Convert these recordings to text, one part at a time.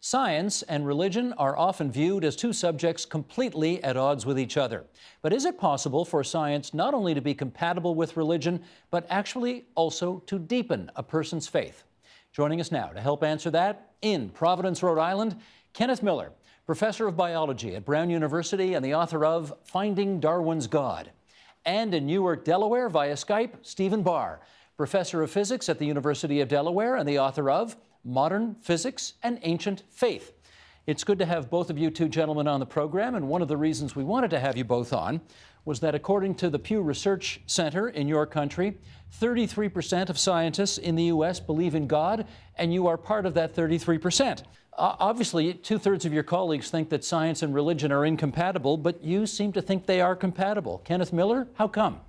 Science and religion are often viewed as two subjects completely at odds with each other. But is it possible for science not only to be compatible with religion, but actually also to deepen a person's faith? Joining us now to help answer that, in Providence, Rhode Island, Kenneth Miller, professor of biology at Brown University and the author of Finding Darwin's God. And in Newark, Delaware, via Skype, Stephen Barr, professor of physics at the University of Delaware and the author of Modern Physics and Ancient Faith. It's good to have both of you two gentlemen on the program, and one of the reasons we wanted to have you both on was that according to the Pew Research Center in your country, 33% of scientists in the U.S. believe in God, and you are part of that 33%. Obviously, two-thirds of your colleagues think that science and religion are incompatible, but you seem to think they are compatible. Kenneth Miller, how come?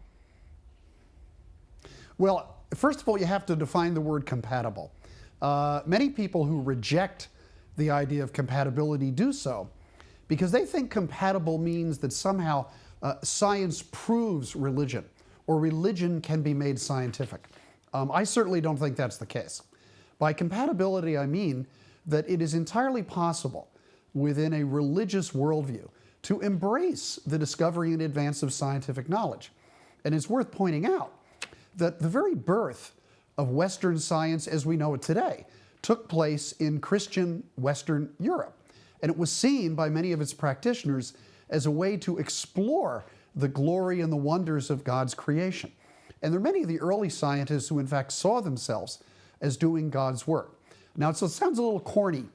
Well, first of all, you have to define the word compatible. Many people who reject the idea of compatibility do so because they think compatible means that somehow science proves religion or religion can be made scientific. I certainly don't think that's the case. By compatibility, I mean that it is entirely possible within a religious worldview to embrace the discovery and advance of scientific knowledge. And it's worth pointing out that the very birth of Western science as we know it today took place in Christian Western Europe. And it was seen by many of its practitioners as a way to explore the glory and the wonders of God's creation. And there are many of the early scientists who in fact saw themselves as doing God's work. Now, it sounds a little corny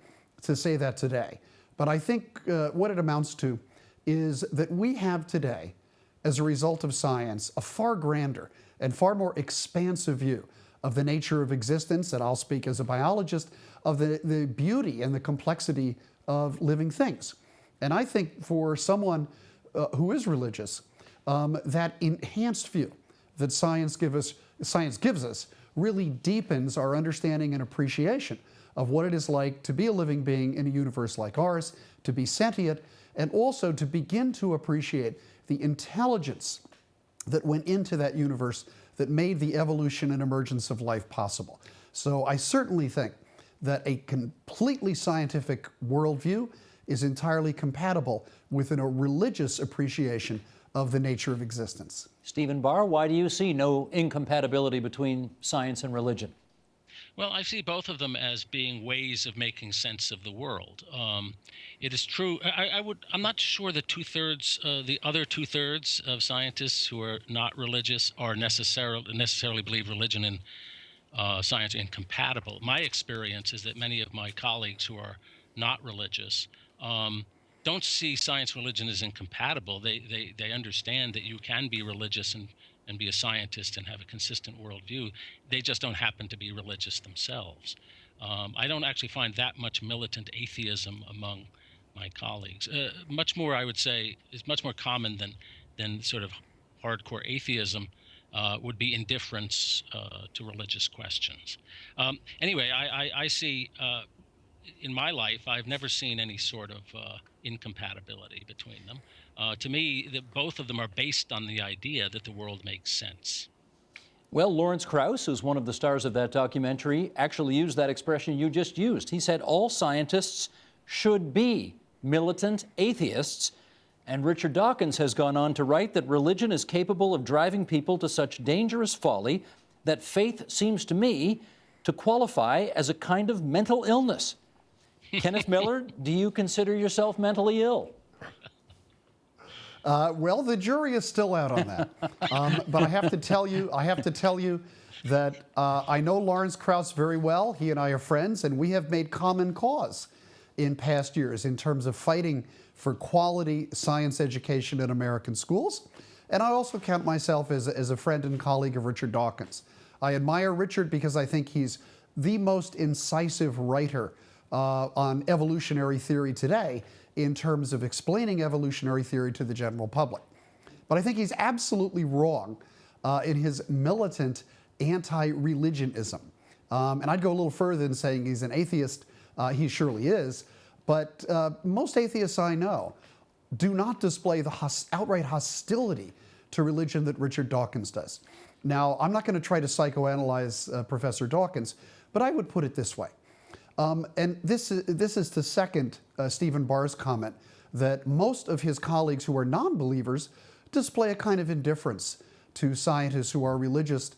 to say that today, but I think what it amounts to is that we have today, as a result of science, a far grander and far more expansive view of the nature of existence, and I'll speak as a biologist, of the beauty and the complexity of living things. And I think for someone who is religious, that enhanced view that science gives us really deepens our understanding and appreciation of what it is like to be a living being in a universe like ours, to be sentient, and also to begin to appreciate the intelligence that went into that universe that made the evolution and emergence of life possible. So I certainly think that a completely scientific worldview is entirely compatible with a religious appreciation of the nature of existence. Stephen Barr, why do you see no incompatibility between science and religion? Well, I see both of them as being ways of making sense of the world. It is true. I'm not sure that the other two-thirds of scientists who are not religious are necessarily believe religion and science are incompatible. My experience is that many of my colleagues who are not religious don't see science and religion as incompatible. They understand that you can be religious and be a scientist and have a consistent worldview. They just don't happen to be religious themselves. I don't actually find that much militant atheism among my colleagues. Much more, I would say, is much more common than sort of hardcore atheism would be indifference to religious questions. Anyway, I see, in my life, I've never seen any sort of incompatibility between them. To me, both of them are based on the idea that the world makes sense. Well, Lawrence Krauss, who's one of the stars of that documentary, actually used that expression you just used. He said all scientists should be militant atheists. And Richard Dawkins has gone on to write that religion is capable of driving people to such dangerous folly that faith seems to me to qualify as a kind of mental illness. Kenneth Miller, do you consider yourself mentally ill? Well, the jury is still out on that. But I have to tell you that I know Lawrence Krauss very well. He and I are friends, and we have made common cause in past years in terms of fighting for quality science education in American schools. And I also count myself as a friend and colleague of Richard Dawkins. I admire Richard because I think he's the most incisive writer on evolutionary theory today in terms of explaining evolutionary theory to the general public. But I think he's absolutely wrong in his militant anti-religionism. And I'd go a little further than saying he's an atheist. He surely is. But most atheists I know do not display the outright hostility to religion that Richard Dawkins does. Now, I'm not going to try to psychoanalyze Professor Dawkins, but I would put it this way. And this is to second Stephen Barr's comment that most of his colleagues who are non-believers display a kind of indifference to scientists who are religious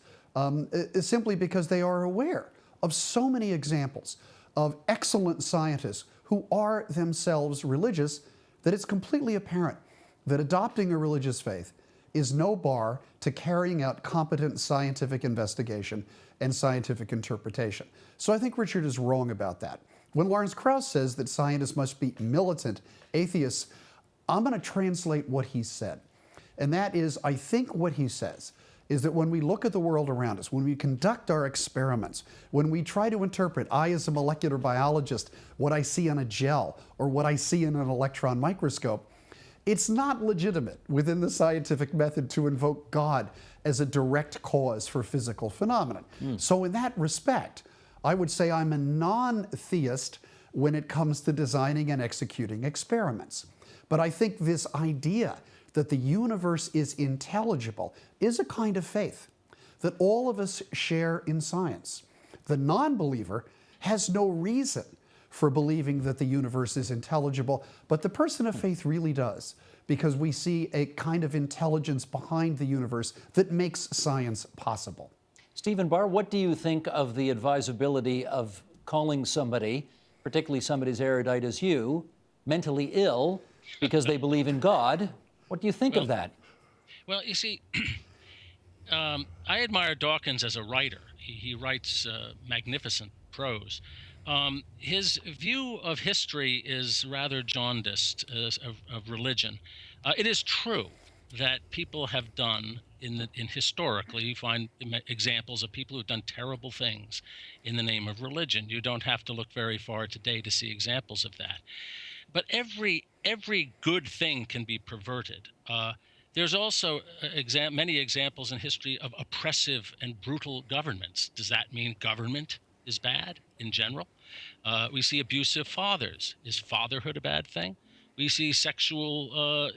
simply because they are aware of so many examples of excellent scientists who are themselves religious that it's completely apparent that adopting a religious faith is no bar to carrying out competent scientific investigation and scientific interpretation. So I think Richard is wrong about that. When Lawrence Krauss says that scientists must be militant atheists, I'm going to translate what he said. And that is, I think what he says is that when we look at the world around us, when we conduct our experiments, when we try to interpret, I as a molecular biologist, what I see on a gel or what I see in an electron microscope, it's not legitimate within the scientific method to invoke God as a direct cause for physical phenomena. So in that respect, I would say I'm a non-theist when it comes to designing and executing experiments. But I think this idea that the universe is intelligible is a kind of faith that all of us share in science. The non-believer has no reason for believing that the universe is intelligible, but the person of faith really does, because we see a kind of intelligence behind the universe that makes science possible. Stephen Barr, what do you think of the advisability of calling somebody, particularly somebody as erudite as you, mentally ill because they believe in God? What do you think of that? Well, you see, I admire Dawkins as a writer. He writes magnificent prose. His view of history is rather jaundiced of religion. It is true that people have done historically, you find examples of people who've done terrible things in the name of religion. You don't have to look very far today to see examples of that. But every good thing can be perverted. There's also many examples in history of oppressive and brutal governments. Does that mean government is bad in general? We see abusive fathers. Is fatherhood a bad thing? We see sexual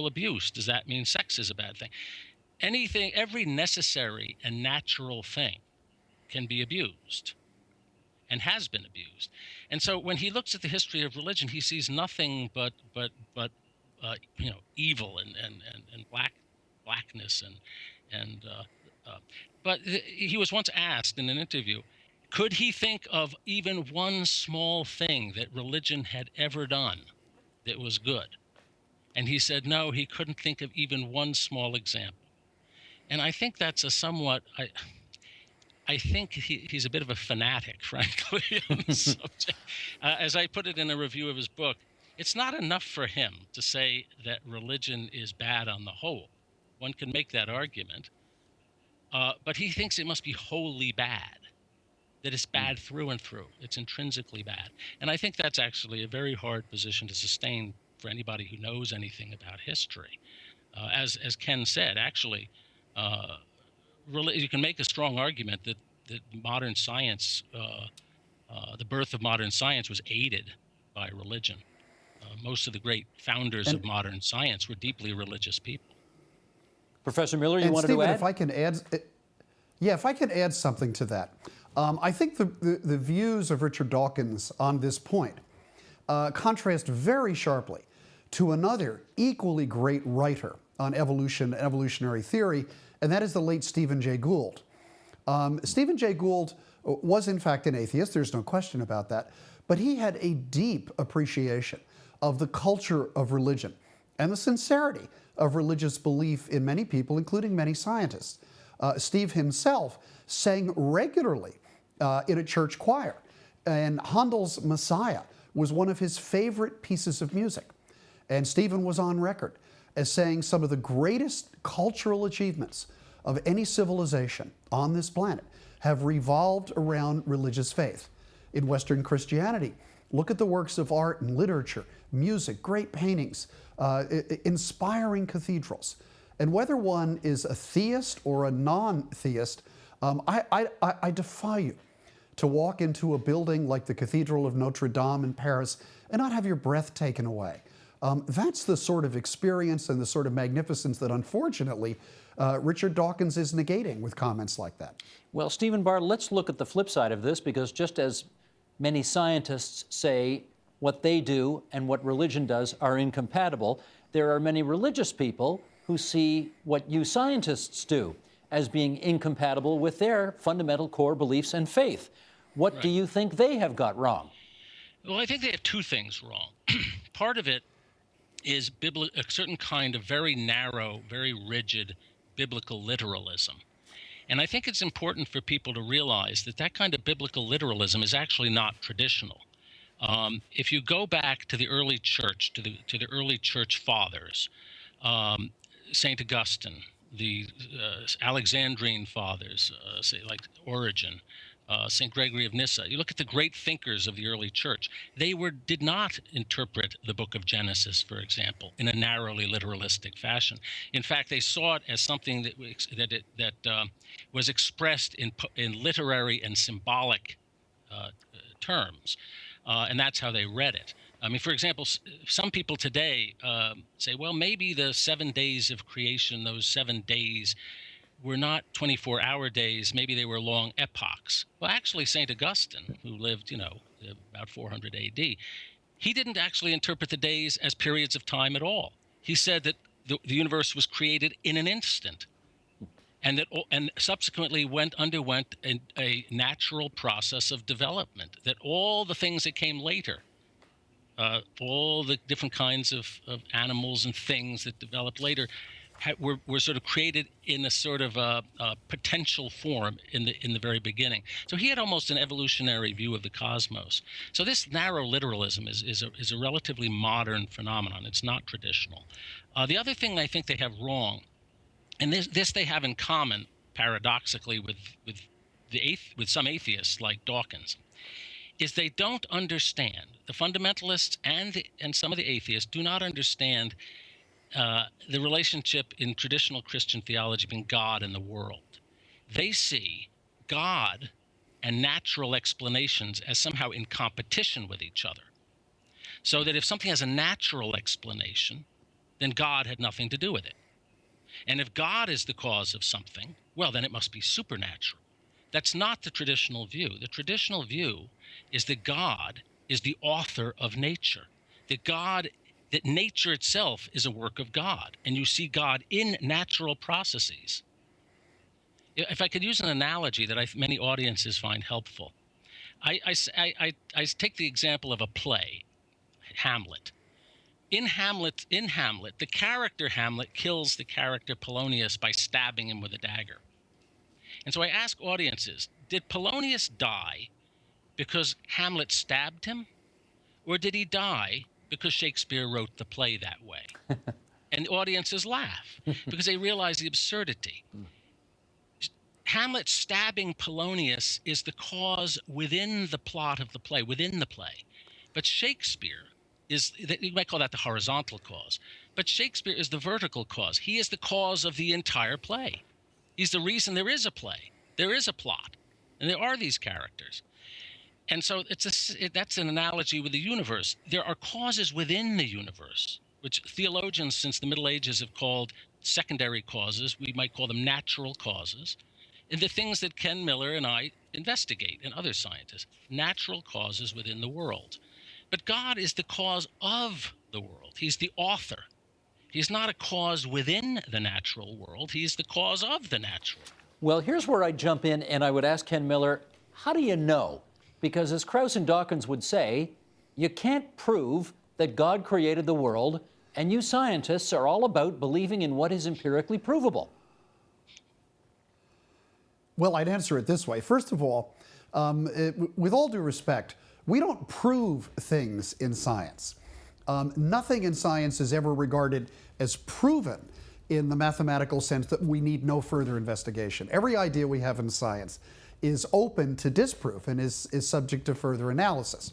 abuse. Does that mean sex is a bad thing? Every necessary and natural thing can be abused and has been abused. And so when he looks at the history of religion, he sees nothing but evil and blackness but he was once asked in an interview, could he think of even one small thing that religion had ever done that was good? And he said no, he couldn't think of even one small example. And I think that's a somewhat I think he's a bit of a fanatic, frankly, on the subject. As I put it in a review of his book, it's not enough for him to say that religion is bad on the whole. One can make that argument. But he thinks it must be wholly bad, that it's bad through and through. It's intrinsically bad. And I think that's actually a very hard position to sustain for anybody who knows anything about history. As Ken said, actually, you can make a strong argument that modern science, the birth of modern science was aided by religion. Most of the great founders of modern science were deeply religious people. Professor Miller, you wanted Stephen, to add? if I can add something to that. I think the views of Richard Dawkins on this point contrast very sharply to another equally great writer on evolution and evolutionary theory, and that is the late Stephen Jay Gould. Stephen Jay Gould was in fact an atheist, there's no question about that, but he had a deep appreciation of the culture of religion and the sincerity of religious belief in many people, including many scientists. Steve himself sang regularly in a church choir, and Handel's Messiah was one of his favorite pieces of music. And Stephen was on record as saying some of the greatest cultural achievements of any civilization on this planet have revolved around religious faith. In Western Christianity, look at the works of art and literature, music, great paintings, inspiring cathedrals. And whether one is a theist or a non-theist, I defy you to walk into a building like the Cathedral of Notre Dame in Paris and not have your breath taken away. That's the sort of experience and the sort of magnificence that, unfortunately, Richard Dawkins is negating with comments like that. Well, Stephen Barr, let's look at the flip side of this, because just as many scientists say what they do and what religion does are incompatible. There are many religious people who see what you scientists do as being incompatible with their fundamental core beliefs and faith. What do you think they have got wrong? Well, I think they have two things wrong. Part of it is a certain kind of very narrow, very rigid biblical literalism. And I think it's important for people to realize that that kind of biblical literalism is actually not traditional. If you go back to the early church, to the early church fathers, St. Augustine, the Alexandrine fathers, say like Origen, St. Gregory of Nyssa. You look at the great thinkers of the early church. They did not interpret the book of Genesis, for example, in a narrowly literalistic fashion. In fact, they saw it as something that was expressed in literary and symbolic terms, and that's how they read it. I mean, for example, some people today say, well, maybe the 7 days of creation, those 7 days, were not 24-hour days. Maybe they were long epochs. Well, actually, St. Augustine, who lived, about 400 AD, he didn't actually interpret the days as periods of time at all. He said that the universe was created in an instant, and subsequently underwent a natural process of development, that all the things that came later, all the different kinds of animals and things that developed later were sort of created in a sort of a potential form in the very beginning. So he had almost an evolutionary view of the cosmos. So this narrow literalism is a relatively modern phenomenon. It's not traditional. The other thing I think they have wrong, and this they have in common, paradoxically, with some atheists like Dawkins, is they don't understand, the fundamentalists and some of the atheists do not understand the relationship in traditional Christian theology between God and the world. They see God and natural explanations as somehow in competition with each other. So that if something has a natural explanation, then God had nothing to do with it. And if God is the cause of something, well, then it must be supernatural. That's not the traditional view. The traditional view is that God is the author of nature, that nature itself is a work of God, and you see God in natural processes. If I could use an analogy that many audiences find helpful, I take the example of a play, Hamlet. In Hamlet, the character Hamlet kills the character Polonius by stabbing him with a dagger. And so I ask audiences, did Polonius die because Hamlet stabbed him? Or did he die because Shakespeare wrote the play that way? And audiences laugh because they realize the absurdity. Hamlet stabbing Polonius is the cause within the plot of the play, within the play. But Shakespeare you might call that the horizontal cause, but Shakespeare is the vertical cause. He is the cause of the entire play. He's the reason there is a play, there is a plot, and there are these characters. And so that's an analogy with the universe. There are causes within the universe, which theologians since the Middle Ages have called secondary causes. We might call them natural causes. And the things that Ken Miller and I investigate, and other scientists, natural causes within the world. But God is the cause of the world. He's the author. He's not a cause within the natural world. He's the cause of the natural. Well, here's where I jump in and I would ask Ken Miller, how do you know? Because as Krauss and Dawkins would say, you can't prove that God created the world, and you scientists are all about believing in what is empirically provable. Well, I'd answer it this way. First of all, with all due respect, we don't prove things in science. Nothing in science is ever regarded as proven in the mathematical sense that we need no further investigation. Every idea we have in science is open to disproof and is subject to further analysis.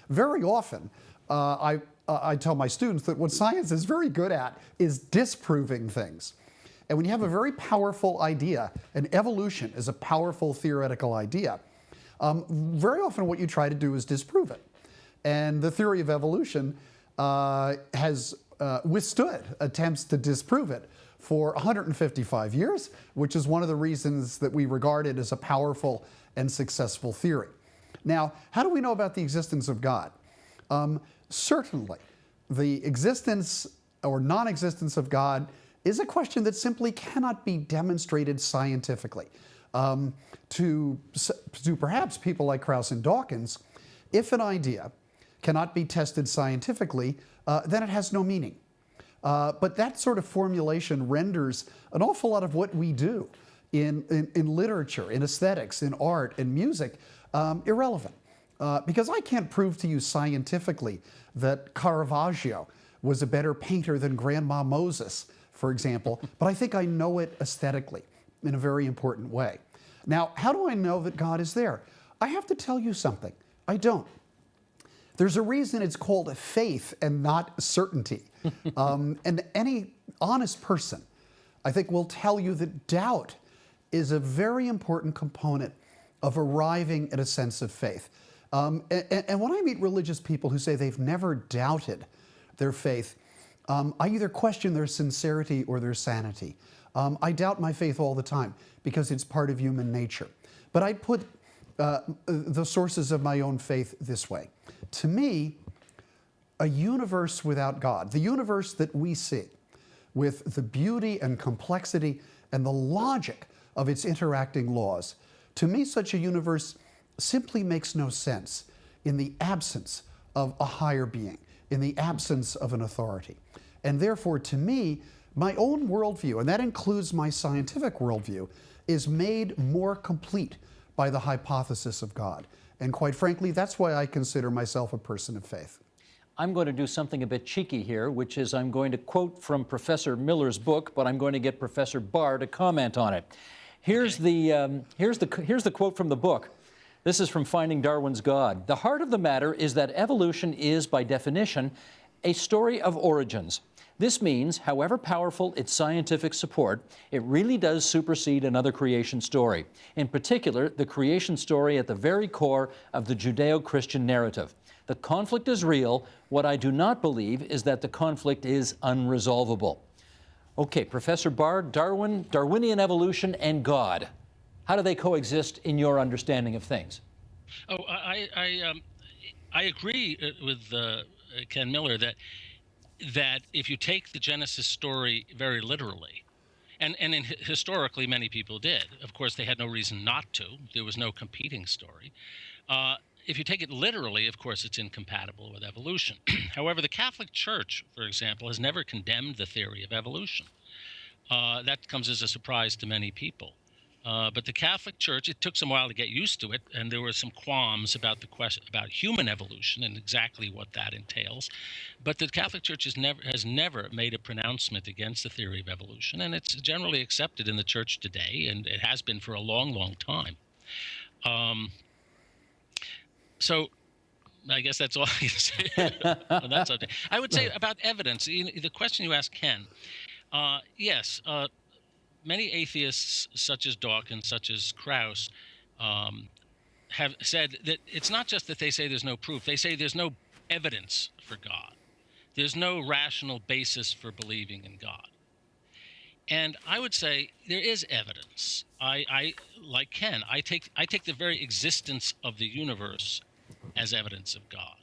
Very often, I tell my students that what science is very good at is disproving things. And when you have a very powerful idea, and evolution is a powerful theoretical idea, very often what you try to do is disprove it. And the theory of evolution has withstood attempts to disprove it for 155 years, which is one of the reasons that we regard it as a powerful and successful theory. Now, how do we know about the existence of God? Certainly, the existence or non-existence of God is a question that simply cannot be demonstrated scientifically. To perhaps people like Krauss and Dawkins, if an idea cannot be tested scientifically, then it has no meaning. But that sort of formulation renders an awful lot of what we do in literature, in aesthetics, in art, in music, irrelevant. Because I can't prove to you scientifically that Caravaggio was a better painter than Grandma Moses, for example, but I think I know it aesthetically in a very important way. Now, how do I know that God is there? I have to tell you something. I don't. There's a reason it's called a faith and not certainty. And any honest person, I think, will tell you that doubt is a very important component of arriving at a sense of faith. And when I meet religious people who say they've never doubted their faith, I either question their sincerity or their sanity. I doubt my faith all the time because it's part of human nature. But I put the sources of my own faith this way. To me, a universe without God, the universe that we see, with the beauty and complexity and the logic of its interacting laws, to me, such a universe simply makes no sense in the absence of a higher being, in the absence of an authority. And therefore, to me, my own worldview, and that includes my scientific worldview, is made more complete by the hypothesis of God. And quite frankly, that's why I consider myself a person of faith. I'm going to do something a bit cheeky here, which is I'm going to quote from Professor Miller's book, but I'm going to get Professor Barr to comment on it. Here's the quote from the book. This is from Finding Darwin's God. "The heart of the matter is that evolution is, by definition, a story of origins. This means, however powerful its scientific support, it really does supersede another creation story. In particular, the creation story at the very core of the Judeo-Christian narrative. The conflict is real. What I do not believe is that the conflict is unresolvable." Okay, Professor Barr, Darwinian evolution and God. How do they coexist in your understanding of things? Oh, I agree with Ken Miller that if you take the Genesis story very literally, and historically many people did, of course they had no reason not to, there was no competing story. If you take it literally, of course it's incompatible with evolution. However, the Catholic Church, for example, has never condemned the theory of evolution. That comes as a surprise to many people. But the Catholic Church, it took some while to get used to it, and there were some qualms about the question about human evolution and exactly what that entails. But the Catholic Church has never made a pronouncement against the theory of evolution, and it's generally accepted in the Church today, and it has been for a long, long time. So I guess that's all I can say on that subject. I would say about evidence, the question you asked Ken, yes, many atheists, such as Dawkins, such as Krauss, have said that it's not just that they say there's no proof. They say there's no evidence for God. There's no rational basis for believing in God. And I would say there is evidence. I like Ken, I take the very existence of the universe as evidence of God,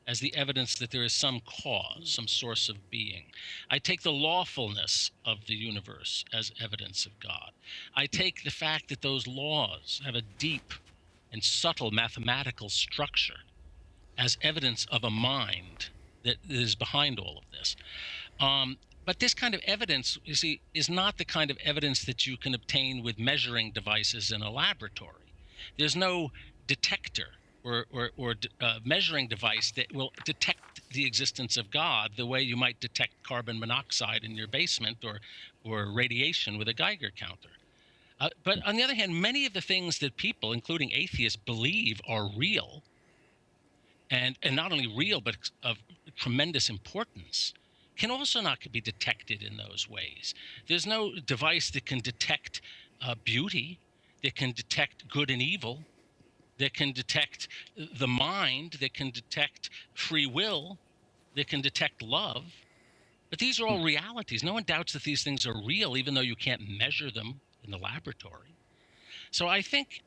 as the evidence that there is some cause, some source of being. I take the lawfulness of the universe as evidence of God. I take the fact that those laws have a deep and subtle mathematical structure as evidence of a mind that is behind all of this. But this kind of evidence, you see, is not the kind of evidence that you can obtain with measuring devices in a laboratory. There's no detector or measuring device that will detect the existence of God the way you might detect carbon monoxide in your basement or radiation with a Geiger counter. But on the other hand, many of the things that people, including atheists, believe are real, and not only real but of tremendous importance, can also not be detected in those ways. There's no device that can detect beauty, that can detect good and evil, that can detect the mind, that can detect free will, that can detect love. But these are all realities. No one doubts that these things are real, even though you can't measure them in the laboratory. So I think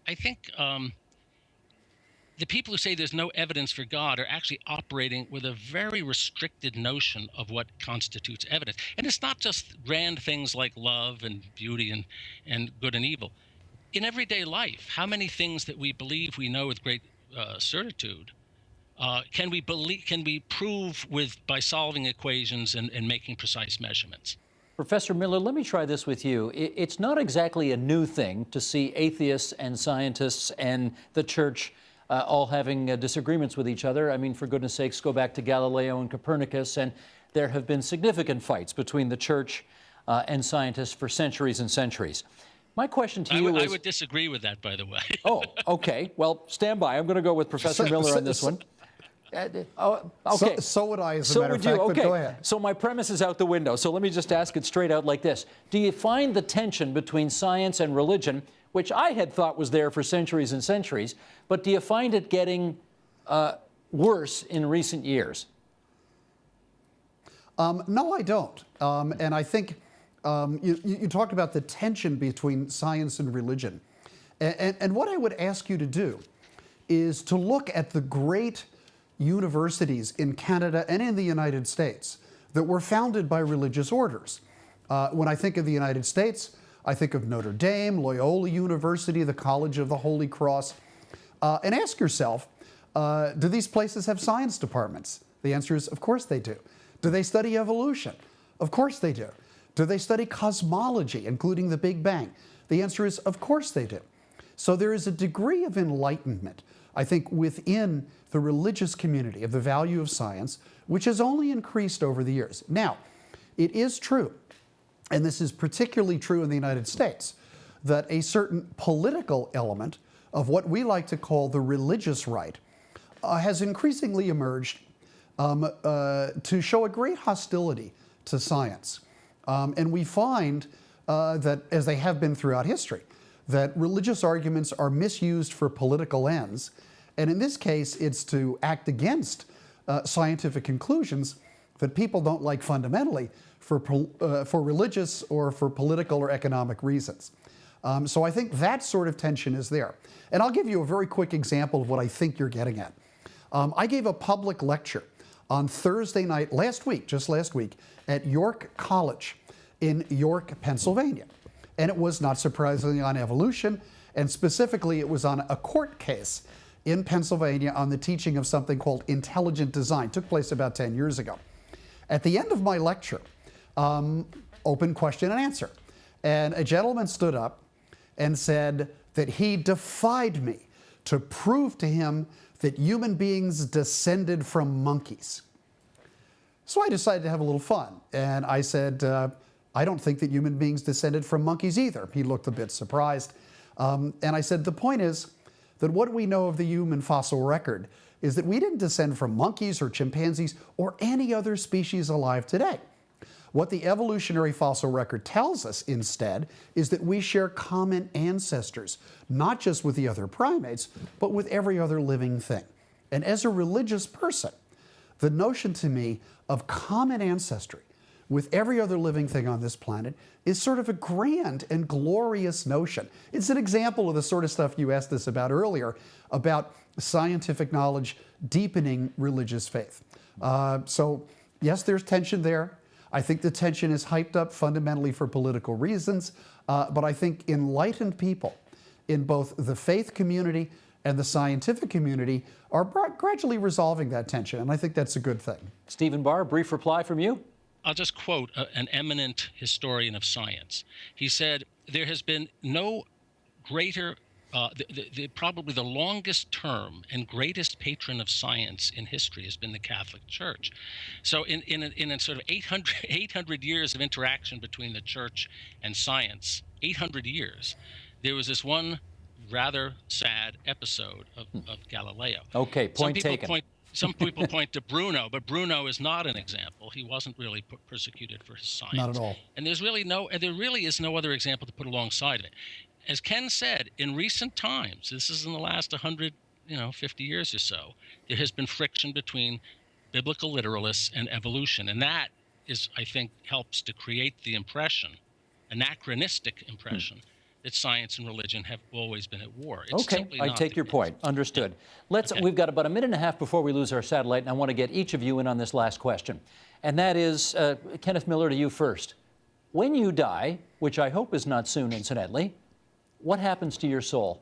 the people who say there's no evidence for God are actually operating with a very restricted notion of what constitutes evidence. And it's not just grand things like love and beauty and good and evil. In everyday life, how many things that we believe we know with great certitude can we prove by solving equations and making precise measurements? Professor Miller, let me try this with you. It's not exactly a new thing to see atheists and scientists and the church all having disagreements with each other. I mean, for goodness sakes, go back to Galileo and Copernicus, and there have been significant fights between the church and scientists for centuries and centuries. My question to you is... I would disagree with that, by the way. Oh, okay. Well, stand by. I'm going to go with Professor Miller on this one. Okay. So would I, as a matter of fact, okay. But go ahead. So my premise is out the window. So let me just ask it straight out like this. Do you find the tension between science and religion, which I had thought was there for centuries and centuries, but do you find it getting worse in recent years? No, I don't. And I think you talked about the tension between science and religion. And what I would ask you to do is to look at the great universities in Canada and in the United States that were founded by religious orders. When I think of the United States, I think of Notre Dame, Loyola University, the College of the Holy Cross. And ask yourself, do these places have science departments? The answer is, of course they do. Do they study evolution? Of course they do. Do they study cosmology, including the Big Bang? The answer is, of course they do. So there is a degree of enlightenment, I think, within the religious community of the value of science, which has only increased over the years. Now, it is true, and this is particularly true in the United States, that a certain political element of what we like to call the religious right has increasingly emerged to show a great hostility to science. And we find that, as they have been throughout history, that religious arguments are misused for political ends. And in this case, it's to act against scientific conclusions that people don't like fundamentally for religious or for political or economic reasons. So I think that sort of tension is there. And I'll give you a very quick example of what I think you're getting at. I gave a public lecture on Thursday night just last week, at York College in York, Pennsylvania. And it was, not surprisingly, on evolution, and specifically it was on a court case in Pennsylvania on the teaching of something called intelligent design. It took place about 10 years ago. At the end of my lecture, open question and answer. And a gentleman stood up and said that he defied me to prove to him that human beings descended from monkeys. So I decided to have a little fun. And I said, I don't think that human beings descended from monkeys either. He looked a bit surprised. And I said, the point is that what we know of the human fossil record is that we didn't descend from monkeys or chimpanzees or any other species alive today. What the evolutionary fossil record tells us instead is that we share common ancestors, not just with the other primates, but with every other living thing. And as a religious person, the notion to me of common ancestry with every other living thing on this planet is sort of a grand and glorious notion. It's an example of the sort of stuff you asked us about earlier, about scientific knowledge deepening religious faith. So yes, there's tension there. I think the tension is hyped up fundamentally for political reasons, but I think enlightened people in both the faith community and the scientific community are gradually resolving that tension, and I think that's a good thing. Stephen Barr, brief reply from you. I'll just quote an eminent historian of science. He said, there has been no greater, probably the longest term and greatest patron of science in history has been the Catholic Church. So in a sort of 800 years of interaction between the church and science, 800 years, there was this one rather sad episode of Galileo. Okay, point taken. Some people point to Bruno, but Bruno is not an example. He wasn't really persecuted for his science. Not at all. And there really is no other example to put alongside of it. As Ken said, in recent times, this is in the last 150 years or so, there has been friction between biblical literalists and evolution. And that is, I think, helps to create the impression, anachronistic impression, that science and religion have always been at war. It's Okay, simply I not take the your case. point. Understood. Okay. We've got about a minute and a half before we lose our satellite, and I want to get each of you in on this last question. And that is, Kenneth Miller, to you first. When you die, which I hope is not soon, incidentally, what happens to your soul?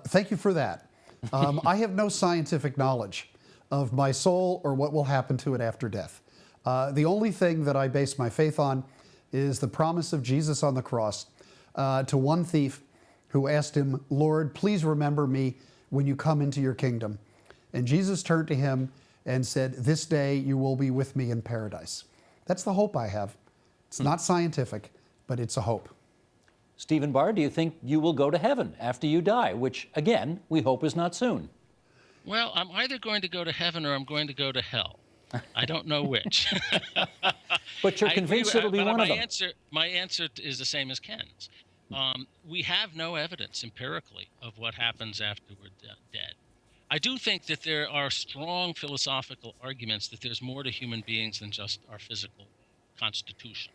Thank you for that. I have no scientific knowledge of my soul or what will happen to it after death. The only thing that I base my faith on is the promise of Jesus on the cross to one thief who asked him, "Lord, please remember me when you come into your kingdom." And Jesus turned to him and said, "This day you will be with me in paradise." That's the hope I have. It's not scientific, but it's a hope. Stephen Barr, do you think you will go to heaven after you die, which, again, we hope is not soon? Well, I'm either going to go to heaven or I'm going to go to hell. I don't know which. But you're convinced it'll be one of them. My answer is the same as Ken's. We have no evidence empirically of what happens after we're dead. I do think that there are strong philosophical arguments that there's more to human beings than just our physical constitution,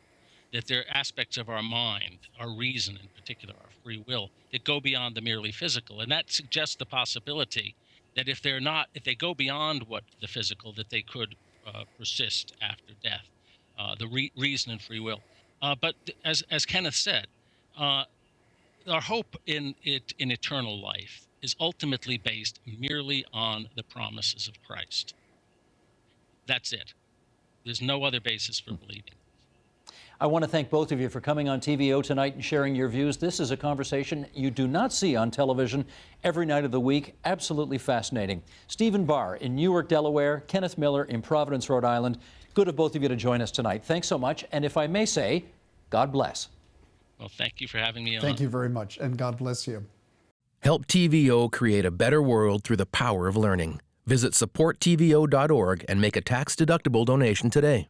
that there are aspects of our mind, our reason in particular, our free will, that go beyond the merely physical. And that suggests the possibility that if they go beyond what the physical, that they could persist after death, the reason and free will. But as Kenneth said, our hope in eternal life is ultimately based merely on the promises of Christ. That's it. There's no other basis for believing. I want to thank both of you for coming on TVO tonight and sharing your views. This is a conversation you do not see on television every night of the week. Absolutely fascinating. Stephen Barr in Newark, Delaware, Kenneth Miller in Providence, Rhode Island. Good of both of you to join us tonight. Thanks so much. And if I may say, God bless. Well, thank you for having me on. Thank you very much, and God bless you. Help TVO create a better world through the power of learning. Visit supporttvo.org and make a tax-deductible donation today.